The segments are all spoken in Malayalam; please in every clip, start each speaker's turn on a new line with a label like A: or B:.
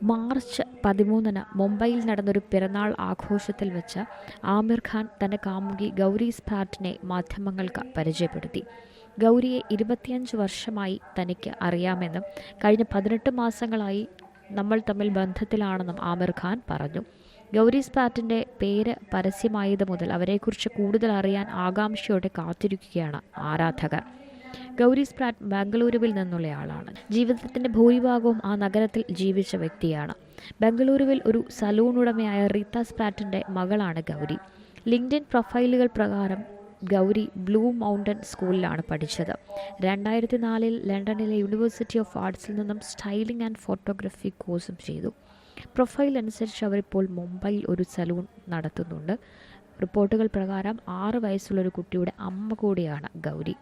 A: മാർച്ച് 13 മുംബൈയിൽ നടന്നൊരു പിറന്നാൾ ആഘോഷത്തിൽ വെച്ച് ആമിർ ഖാൻ തൻ്റെ കാമുകി ഗൗരി സ്പാറ്റിനെ മാധ്യമങ്ങൾക്ക് പരിചയപ്പെടുത്തി. ഗൗരിയെ 25 വർഷമായി തനിക്ക് അറിയാമെന്നും കഴിഞ്ഞ 18 മാസങ്ങളായി നമ്മൾ തമ്മിൽ ബന്ധത്തിലാണെന്നും ആമിർ ഖാൻ പറഞ്ഞു. ഗൗരി സ്പാറ്റിൻ്റെ പേര് പരസ്യമായത് മുതൽ അവരെക്കുറിച്ച് കൂടുതൽ അറിയാൻ ആകാംക്ഷയോടെ കാത്തിരിക്കുകയാണ് ആരാധകർ. ഗൗരി സ്പാറ്റ് ബംഗളൂരുവിൽ നിന്നുള്ളയാളാണ്. ജീവിതത്തിൻ്റെ ഭൂരിഭാഗവും ആ നഗരത്തിൽ ജീവിച്ച വ്യക്തിയാണ്. ബംഗളൂരുവിൽ ഒരു സലൂൺ ഉടമയായ റീത്ത സ്പാറ്റിൻ്റെ മകളാണ് ഗൗരി. ലിങ്ക്ഡിൻ പ്രൊഫൈലുകൾ പ്രകാരം ഗൗരി ബ്ലൂ മൗണ്ടൻ സ്കൂളിലാണ് പഠിച്ചത്. 2004 ലണ്ടനിലെ യൂണിവേഴ്സിറ്റി ഓഫ് ആർട്സിൽ നിന്നും സ്റ്റൈലിംഗ് ആൻഡ് ഫോട്ടോഗ്രാഫി കോഴ്സും ചെയ്തു. പ്രൊഫൈൽ അനുസരിച്ച് അവരിപ്പോൾ മുംബൈയിൽ ഒരു സലൂൺ നടത്തുന്നുണ്ട്. റിപ്പോർട്ടുകൾ പ്രകാരം 6 വയസ്സുള്ളൊരു കുട്ടിയുടെ അമ്മ കൂടിയാണ് ഗൗരി.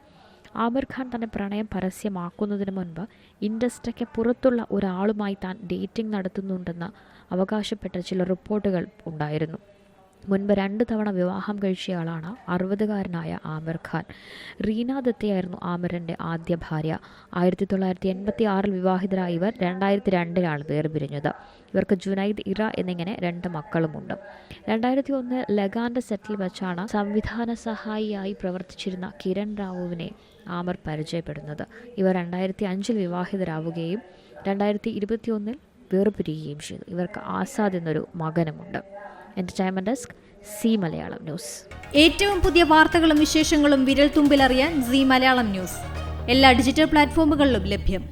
A: ആമിർ ഖാൻ തൻ്റെ പ്രണയം പരസ്യമാക്കുന്നതിന് മുൻപ് ഇൻഡസ്ട്രിക്ക് പുറത്തുള്ള ഒരാളുമായി താൻ ഡേറ്റിംഗ് നടത്തുന്നുണ്ടെന്ന് അവകാശപ്പെട്ട ചില റിപ്പോർട്ടുകൾ ഉണ്ടായിരുന്നു. മുൻപ് 2 തവണ വിവാഹം കഴിച്ചയാളാണ് 60-കാരനായ ആമിർ ഖാൻ. റീന ദത്തയായിരുന്നു ആമിറിൻ്റെ ആദ്യ ഭാര്യ. 1986 വിവാഹിതരായ ഇവർ 2002 വേർപിരിഞ്ഞത്. ഇവർക്ക് ജുനൈദ്, ഇറ എന്നിങ്ങനെ 2 മക്കളുമുണ്ട്. 2001 ലഗാൻ്റെ സെറ്റിൽ വെച്ചാണ് സംവിധാന സഹായിയായി പ്രവർത്തിച്ചിരുന്ന കിരൺ റാവുവിനെ ആമിർ പരിചയപ്പെടുന്നത്. ഇവർ 2005 വിവാഹിതരാവുകയും 2021 വേർപിരിയുകയും ചെയ്തു. ഇവർക്ക് ആസാദ് എന്നൊരു മകനുമുണ്ട്. Entertainment desk, Zee Malayalam news.
B: ഏറ്റവും പുതിയ വാർത്തകളും വിശേഷങ്ങളും വിരൽ തുമ്പിലറിയാൻ സി മലയാളം ന്യൂസ് എല്ലാ ഡിജിറ്റൽ പ്ലാറ്റ്ഫോമുകളിലും ലഭ്യം.